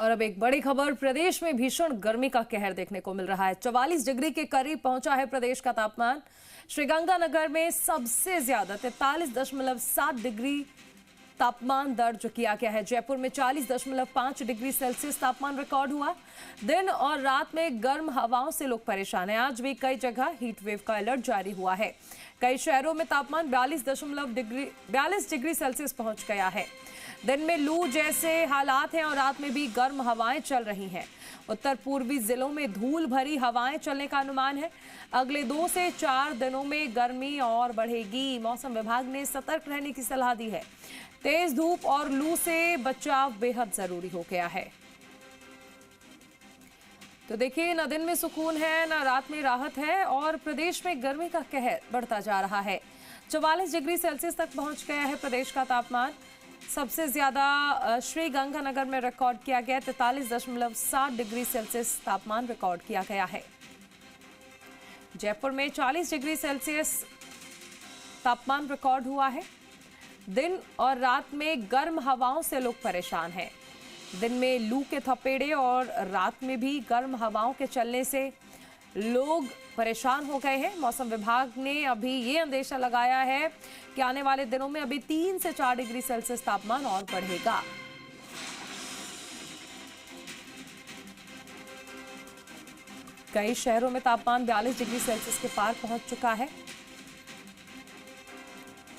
और अब एक बड़ी खबर, प्रदेश में भीषण गर्मी का कहर देखने को मिल रहा है। 44 डिग्री के करीब पहुंचा है प्रदेश का तापमान। श्रीगंगानगर में सबसे ज्यादा 43.7 डिग्री तापमान दर्ज किया गया है। जयपुर में 40.5 डिग्री सेल्सियस तापमान रिकॉर्ड हुआ। दिन और रात में गर्म हवाओं से लोग परेशान हैं। आज भी कई जगह हीट वेव का अलर्ट जारी हुआ है। कई शहरों में तापमान 42 डिग्री सेल्सियस पहुंच गया है। दिन में लू जैसे हालात हैं और रात में भी गर्म हवाएं चल रही हैं। उत्तर पूर्वी जिलों में धूल भरी हवाएं चलने का अनुमान है। अगले 2 से 4 दिनों में गर्मी और बढ़ेगी। मौसम विभाग ने सतर्क रहने की सलाह दी है। तेज धूप और लू से बचाव बेहद जरूरी हो गया है। तो देखिए, न दिन में सुकून है न रात में राहत है और प्रदेश में गर्मी का कहर बढ़ता जा रहा है। 44 डिग्री सेल्सियस तक पहुंच गया है प्रदेश का तापमान। सबसे ज्यादा श्रीगंगानगर में रिकॉर्ड किया गया 43.7 डिग्री सेल्सियस तापमान रिकॉर्ड किया गया है। जयपुर में 40 डिग्री सेल्सियस तापमान रिकॉर्ड हुआ है। दिन और रात में गर्म हवाओं से लोग परेशान हैं। दिन में लू के थपेड़े और रात में भी गर्म हवाओं के चलने से लोग परेशान हो गए हैं। मौसम विभाग ने अभी ये अंदेशा लगाया है कि आने वाले दिनों में अभी 3 से 4 डिग्री सेल्सियस तापमान और बढ़ेगा। कई शहरों में तापमान 42 डिग्री सेल्सियस के पार पहुंच चुका है।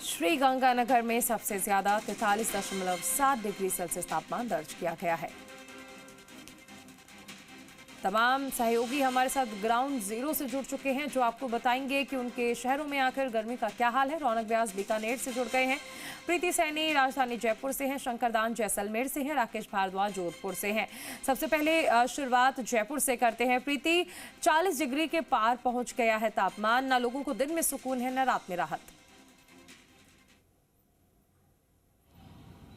श्रीगंगानगर में सबसे ज्यादा 43.7 डिग्री सेल्सियस तापमान दर्ज किया गया है। तमाम सहयोगी हमारे साथ ग्राउंड जीरो से जुड़ चुके हैं, जो आपको बताएंगे कि उनके शहरों में आकर गर्मी का क्या हाल है। रौनक व्यास बीकानेर से जुड़ गए हैं, प्रीति सैनी राजधानी जयपुर से हैं, शंकरदान जैसलमेर से हैं, राकेश भारद्वाज जोधपुर से हैं। सबसे पहले शुरुआत जयपुर से करते हैं। प्रीति, 40 डिग्री के पार पहुंच गया है तापमान। न लोगों को दिन में सुकून है न रात में राहत।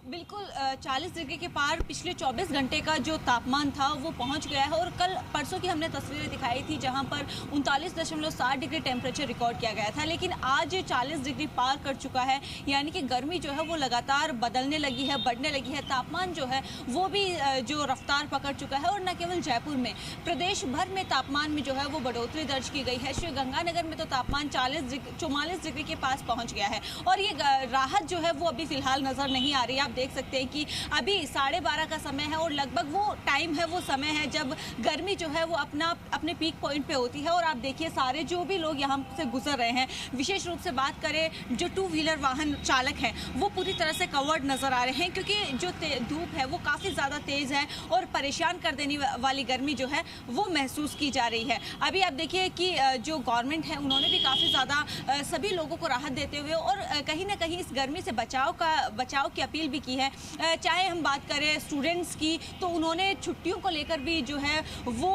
बिल्कुल 40 डिग्री के पार पिछले 24 घंटे का जो तापमान था वो पहुंच गया है। और कल परसों की हमने तस्वीरें दिखाई थी जहां पर 39.7 डिग्री टेम्परेचर रिकॉर्ड किया गया था, लेकिन आज 40 डिग्री पार कर चुका है। यानी कि गर्मी जो है वो लगातार बदलने लगी है, बढ़ने लगी है। तापमान जो है वो भी जो रफ्तार पकड़ चुका है। और न केवल जयपुर में, प्रदेश भर में तापमान में जो है वो बढ़ोतरी दर्ज की गई है। श्रीगंगानगर में तो तापमान 44 डिग्री के पास पहुँच गया है और ये राहत जो है वो अभी फिलहाल नज़र नहीं आ रही है। देख सकते हैं कि अभी 12:30 का समय है और लगभग वो टाइम है, वो समय है जब गर्मी जो है वो अपने पीक पॉइंट पे होती है। और आप देखिए, सारे जो भी लोग यहाँ से गुजर रहे हैं, विशेष रूप से बात करें जो 2 व्हीलर वाहन चालक हैं, वो पूरी तरह से कवर्ड नजर आ रहे हैं, क्योंकि जो धूप है वो काफ़ी ज़्यादा तेज है और परेशान कर देने वाली गर्मी जो है वो महसूस की जा रही है। अभी आप देखिए कि जो गवर्नमेंट है उन्होंने भी काफ़ी ज़्यादा सभी लोगों को राहत देते हुए और कहीं ना कहीं इस गर्मी से बचाव की अपील भी की है। चाहे हम बात करें स्टूडेंट्स की, तो उन्होंने छुट्टियों को लेकर भी जो है वो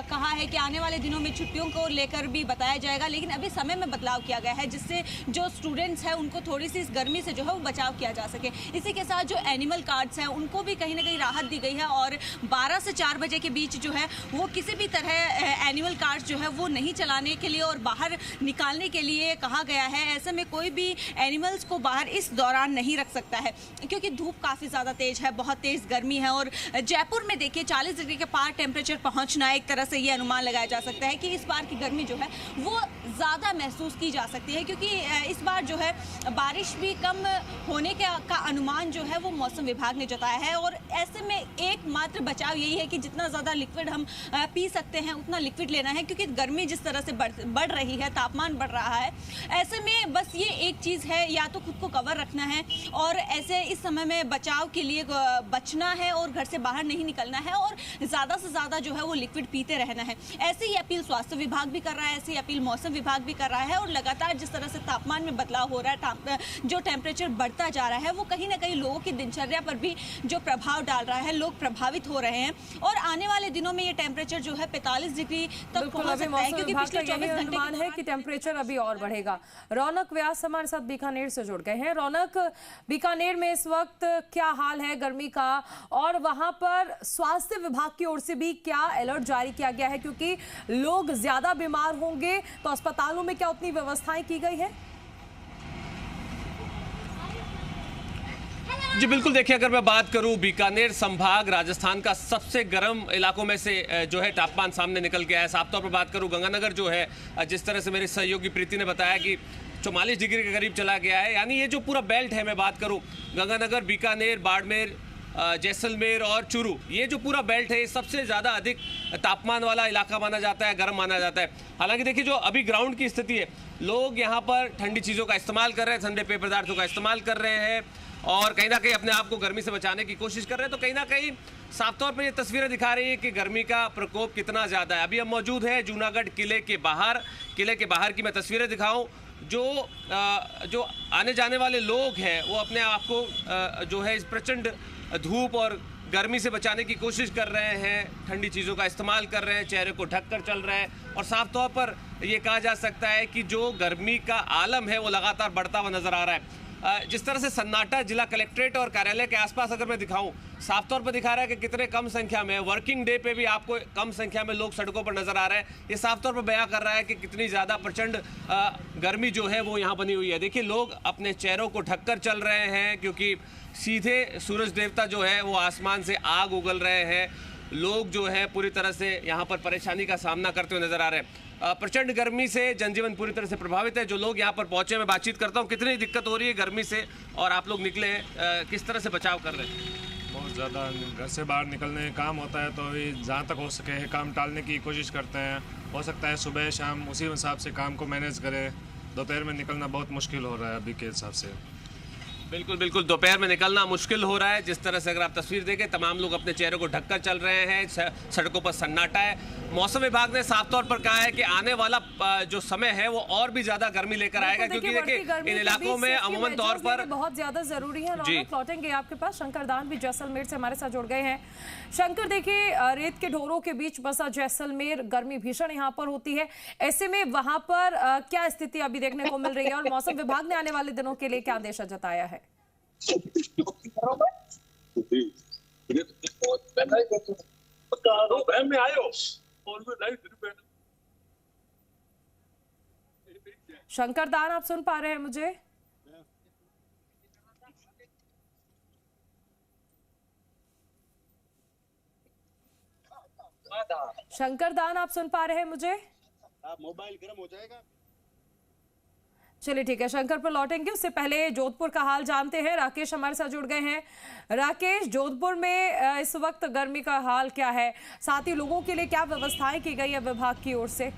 कहा है कि आने वाले दिनों में छुट्टियों को लेकर भी बताया जाएगा, लेकिन अभी समय में बदलाव किया गया है जिससे जो स्टूडेंट्स हैं उनको थोड़ी सी इस गर्मी से जो है वो बचाव किया जा सके। इसी के साथ जो एनिमल कार्ड्स हैं उनको भी कहीं ना कहीं राहत दी गई है और 12 से 4 बजे के बीच जो है वो किसी भी तरह एनिमल कार्ड्स जो है वो नहीं चलाने के लिए और बाहर निकालने के लिए कहा गया है। ऐसे में कोई भी एनिमल्स को बाहर इस दौरान नहीं रख सकता है, क्योंकि धूप काफ़ी ज़्यादा तेज है, बहुत तेज़ गर्मी है। और जयपुर में देखिए 40 डिग्री के पार टेम्परेचर पहुंचना, एक तरह से ये अनुमान लगाया जा सकता है कि इस बार की गर्मी जो है वो ज़्यादा महसूस की जा सकती है, क्योंकि इस बार जो है बारिश भी कम होने का अनुमान जो है वो मौसम विभाग ने जताया है। और ऐसे में एकमात्र बचाव यही है कि जितना ज़्यादा लिक्विड हम पी सकते हैं उतना लिक्विड लेना है, क्योंकि गर्मी जिस तरह से बढ़ रही है, तापमान बढ़ रहा है। ऐसे में बस ये एक चीज़ है, या तो खुद को कवर रखना है और ऐसे इस समय में बचाव के लिए बचना है और घर से बाहर नहीं निकलना है और ज़्यादा से ज़्यादा जो है वो लिक्विड पीते रहना है। ऐसे ही अपील स्वास्थ्य विभाग भी कर रहा है, ऐसी अपील मौसम विभाग भी कर रहा है। और लगातार जिस तरह से तापमान में बदलाव हो रहा है, जो टेम्परेचर बढ़ता जा रहा है, वो कहीं ना कहीं लोगों की दिनचर्या पर भी जो प्रभाव डाल रहा है, लोग प्रभावित हो रहे हैं। और आने वाले दिनों में ये टेम्परेचर जो है 45 डिग्री तक पहुंच सकता है, क्योंकि पिछले 24 घंटे अनुमान है कि टेम्परेचर अभी और बढ़ेगा। रौनक व्यास हमारे साथ बीकानेर से जुड़ गए हैं। रौनक, बीकानेर में इस वक्त क्या हाल है गर्मी का और वहां पर स्वास्थ्य विभाग की ओर से भी क्या अलर्ट जारी किया गया है, क्योंकि लोग ज्यादा बीमार होंगे तो अस्पतालों में क्या उतनी व्यवस्थाएं की गई है? जी बिल्कुल, देखिए अगर मैं बात करूं बीकानेर संभाग राजस्थान का सबसे गर्म इलाकों में से जो है तापमान सामने निकल के आया है। साफ तौर पर बात करूं गंगानगर जो है, जिस तरह से मेरे सहयोगी प्रीति ने बताया कि 44 डिग्री के करीब चला गया है। यानी ये जो पूरा बेल्ट है, मैं बात करूं गंगानगर, बीकानेर, बाड़मेर, जैसलमेर और चूरू, ये जो पूरा बेल्ट है ये सबसे ज़्यादा अधिक तापमान वाला इलाका माना जाता है, गर्म माना जाता है। हालांकि देखिए जो अभी ग्राउंड की स्थिति है, लोग यहाँ पर ठंडी चीज़ों का इस्तेमाल कर रहे हैं, ठंडे पेय पदार्थों का इस्तेमाल कर रहे हैं और कहीं ना कहीं अपने आप को गर्मी से बचाने की कोशिश कर रहे हैं। तो कहीं ना कहीं साफ तौर पर ये तस्वीरें दिखा रही है कि गर्मी का प्रकोप कितना ज़्यादा है। अभी हम मौजूद हैं जूनागढ़ किले के बाहर की मैं तस्वीरें दिखाऊं। जो आने जाने वाले लोग हैं वो अपने आप को जो है इस प्रचंड धूप और गर्मी से बचाने की कोशिश कर रहे हैं, ठंडी चीज़ों का इस्तेमाल कर रहे हैं, चेहरे को ढककर चल रहे हैं और साफ तौर पर ये कहा जा सकता है कि जो गर्मी का आलम है वो लगातार बढ़ता हुआ नजर आ रहा है। जिस तरह से सन्नाटा जिला कलेक्ट्रेट और कार्यालय के आसपास अगर मैं दिखाऊं, साफ तौर पर दिखा रहा है कि कितने कम संख्या में, वर्किंग डे पे भी आपको कम संख्या में लोग सड़कों पर नजर आ रहे हैं। ये साफ तौर पर बयां कर रहा है कि कितनी ज़्यादा प्रचंड गर्मी जो है वो यहाँ बनी हुई है। देखिए लोग अपने चेहरों को ढककर चल रहे हैं क्योंकि सीधे सूरज देवता जो है वो आसमान से आग उगल रहे हैं। लोग जो है पूरी तरह से यहाँ पर परेशानी का सामना करते हुए नजर आ रहे हैं। प्रचंड गर्मी से जनजीवन पूरी तरह से प्रभावित है। जो लोग यहाँ पर पहुंचे, मैं बातचीत करता हूँ, कितनी दिक्कत हो रही है गर्मी से और आप लोग निकले हैं, किस तरह से बचाव कर रहे हैं? बहुत ज़्यादा घर से बाहर निकलने का काम होता है तो जहाँ तक हो सके काम टालने की कोशिश करते हैं। हो सकता है सुबह शाम उसी हिसाब से काम को मैनेज करें। दोपहर में निकलना बहुत मुश्किल हो रहा है अभी के हिसाब से। बिल्कुल दोपहर में निकलना मुश्किल हो रहा है। जिस तरह से अगर आप तस्वीर देखें, तमाम लोग अपने चेहरे को ढककर चल रहे हैं, सड़कों पर सन्नाटा है। मौसम विभाग ने साफ तौर पर कहा है कि आने वाला जो समय है वो और भी ज्यादा गर्मी लेकर आएगा, क्योंकि देखिए इन इलाकों में अमूमन तौर पर बहुत ज्यादा जरूरी है। लौटेंगे आपके पास, शंकर दान भी जैसलमेर से हमारे साथ जुड़ गए हैं। शंकर, देखिए रेत के ढोरों के बीच बसा जैसलमेर, गर्मी भीषण यहाँ पर होती है, ऐसे में वहां पर क्या स्थिति अभी देखने को मिल रही है और मौसम विभाग ने आने वाले दिनों के लिए क्या अंदेशा जताया है? शंकर दान, आप सुन पा रहे हैं मुझे? शंकर दान, आप सुन पा रहे हैं मुझे? मोबाइल गर्म हो जाएगा। चलिए ठीक है, शंकर पर लौटेंगे, उससे पहले जोधपुर का हाल जानते हैं। राकेश हमारे साथ जुड़ गए हैं। राकेश, जोधपुर में इस वक्त गर्मी का हाल क्या है, साथ ही लोगों के लिए क्या व्यवस्थाएं की गई है विभाग की ओर से?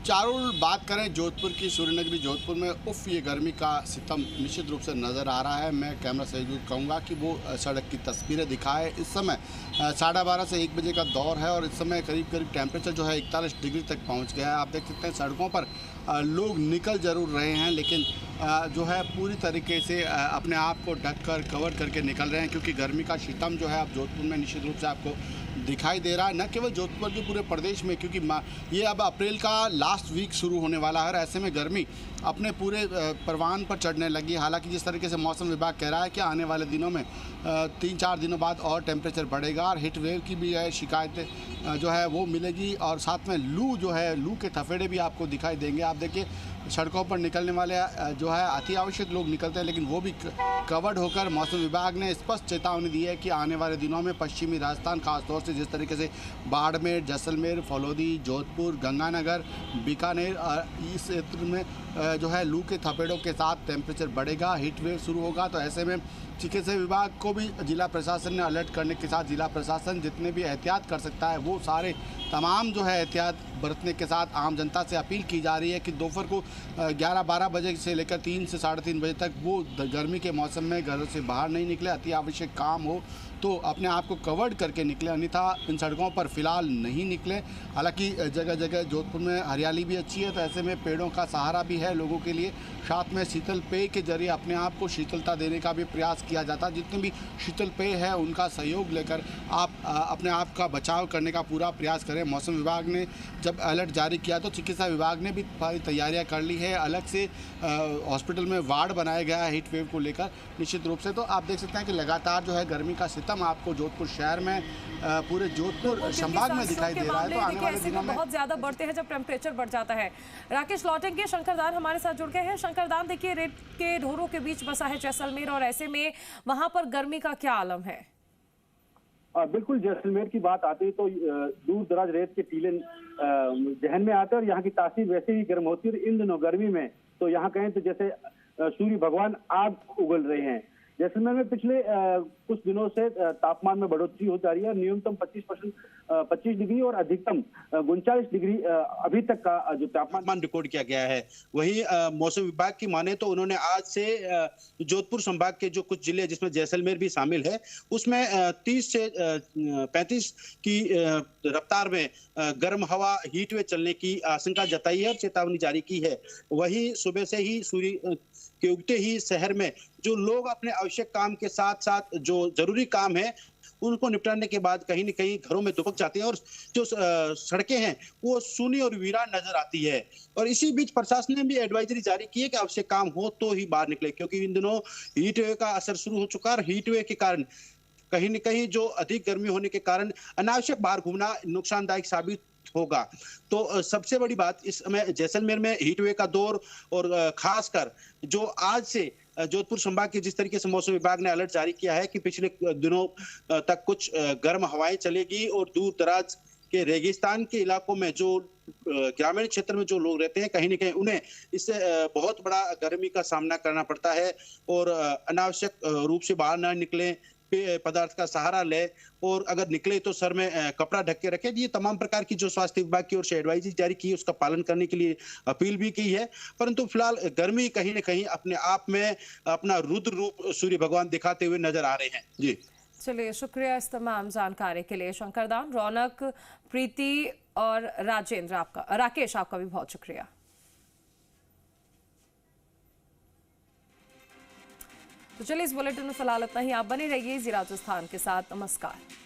चारुल, बात करें जोधपुर की, सूर्यनगरी जोधपुर में ये गर्मी का सितम निश्चित रूप से नज़र आ रहा है। मैं कैमरा सहयोगी कहूँगा कि वो सड़क की तस्वीरें दिखाए। इस समय 12:30 से 1 बजे का दौर है और इस समय करीब टेम्परेचर जो है 41 डिग्री तक पहुँच गया है। आप देख सकते हैं सड़कों पर लोग निकल जरूर रहे हैं, लेकिन जो है पूरी तरीके से अपने आप को ढककर कवर करके निकल रहे हैं, क्योंकि गर्मी का सितम जो है अब जोधपुर में निश्चित रूप से आपको दिखाई दे रहा है। न केवल जोधपुर के पूरे प्रदेश में, क्योंकि ये अब अप्रैल का लास्ट वीक शुरू होने वाला है और ऐसे में गर्मी अपने पूरे परवान पर चढ़ने लगी। हालांकि जिस तरीके से मौसम विभाग कह रहा है कि आने वाले दिनों में 3-4 दिनों बाद और टेम्परेचर बढ़ेगा और हीट वेव की भी है शिकायतें जो है वो मिलेगी और साथ में लू जो है, लू के थफेड़े भी आपको दिखाई देंगे। आप देखिए सड़कों पर निकलने वाले जो है अति आवश्यक लोग निकलते हैं, लेकिन वो भी कवर्ड होकर मौसम विभाग ने स्पष्ट चेतावनी दी है कि आने वाले दिनों में पश्चिमी राजस्थान, खासतौर से जिस तरीके से बाड़मेर, जैसलमेर, फलौदी, जोधपुर, गंगानगर, बीकानेर, इस क्षेत्र में जो है लू के थपेड़ों के साथ टेम्परेचर बढ़ेगा, हीट वेव शुरू होगा। तो ऐसे में चिकित्सा विभाग को भी जिला प्रशासन ने अलर्ट करने के साथ जिला प्रशासन जितने भी एहतियात कर सकता है वो सारे तमाम जो है एहतियात बरतने के साथ आम जनता से अपील की जा रही है कि दोपहर को 11-12 बजे से लेकर 3 से 3:30 बजे तक वो गर्मी के मौसम में घर से बाहर नहीं निकले। अति आवश्यक काम हो तो अपने आप को कवर्ड करके निकले, अन्यथा इन सड़कों पर फिलहाल नहीं निकले। हालांकि जगह जगह जोधपुर में हरियाली भी अच्छी है, तो ऐसे में पेड़ों का सहारा भी है लोगों के लिए। साथ में शीतल पेय के जरिए अपने आप को शीतलता देने का भी प्रयास किया जाता है। जितने भी शीतल पेय है उनका सहयोग लेकर आप अपने आप का बचाव करने का पूरा प्रयास करें। मौसम विभाग ने जब अलर्ट जारी किया तो चिकित्सा विभाग ने भी सारी तैयारियां कर ली है। अलग से हॉस्पिटल में वार्ड बनाया गया है हीट वेव को लेकर निश्चित रूप से। तो आप देख सकते हैं कि लगातार जो है गर्मी का सितम आपको जोधपुर शहर में पूरे जोधपुर संभाग में दिखाई दे रहा है। तो आने वाले दिनों में बहुत ज्यादा बढ़ते हैं जब टेम्परेचर बढ़ जाता है। राकेश लौटेंगे, शंकरदान हमारे साथ जुड़ गए हैं। शंकरदान, देखिए रेत के ढोरों के बीच बसा है जैसलमेर और ऐसे में वहां पर गर्मी का क्या आलम है? बिल्कुल, जैसलमेर की बात आती है तो दूर दराज रेत के टीले जहन में आते हैं और यहाँ की तासीर वैसे ही गर्म होती है। इन दिनों गर्मी में तो यहाँ कहें तो जैसे सूर्य भगवान आग उगल रहे हैं। जैसलमेर में पिछले कुछ दिनों से तापमान में बढ़ोतरी हो जा रही है। न्यूनतम 25 डिग्री और अधिकतम 39 डिग्री अभी तक का जो तापमान रिकॉर्ड किया गया है। वहीं मौसम विभाग की माने तो उन्होंने आज से जोधपुर संभाग के जो कुछ जिले जिसमें जैसलमेर भी शामिल है उसमें 30 से 35 की रफ्तार में गर्म हवा हीट वेव चलने की आशंका जताई है और चेतावनी जारी की है। वहीं सुबह से ही सूर्य के उगते ही शहर में जो लोग अपने आवश्यक काम के साथ साथ जो जरूरी काम है उनको निपटाने के बाद कहीं न कहीं घरों में दुबक जाते हैं और जो सड़कें हैं वो सूनी और वीरान नजर आती है। और इसी बीच प्रशासन ने भी एडवाइजरी जारी की है कि आवश्यक काम हो तो ही बाहर निकले, क्योंकि इन दिनों हीट वेव का असर शुरू हो चुका है और हीट वेव के कारण कहीं न कहीं जो अधिक गर्मी होने के कारण अनावश्यक बाहर घूमना नुकसानदायक साबित होगा। तो सबसे बड़ी बात इस समय जैसलमेर में हीट वेव का दौर और खासकर जो आज से जोधपुर संभाग के जिस तरीके से मौसम विभाग ने अलर्ट जारी किया है कि पिछले दिनों तक कुछ गर्म हवाएं चलेगी और दूर दराज के रेगिस्तान के इलाकों में जो ग्रामीण क्षेत्र में जो लोग रहते हैं कहीं न कहीं उन्हें इससे बहुत बड़ा गर्मी का सामना करना पड़ता है और अनावश्यक रूप से बाहर न निकलें, पदार्थ का सहारा ले और अगर निकले तो सर में कपड़ा ढक के रखे। ये तमाम प्रकार की जो स्वास्थ्य विभाग की ओर से एडवाइजरी जारी की है उसका पालन करने के लिए अपील भी की है। परंतु फिलहाल गर्मी कहीं न कहीं अपने आप में अपना रुद्र रूप सूर्य भगवान दिखाते हुए नजर आ रहे हैं। जी चलिए, शुक्रिया इस तमाम जानकारी के लिए शंकरदान। रौनक, प्रीति और राकेश आपका भी बहुत शुक्रिया। तो चलिए, इस बुलेटिन में फिलहाल इतना ही। आप बने रहिए जी राजस्थान के साथ। नमस्कार।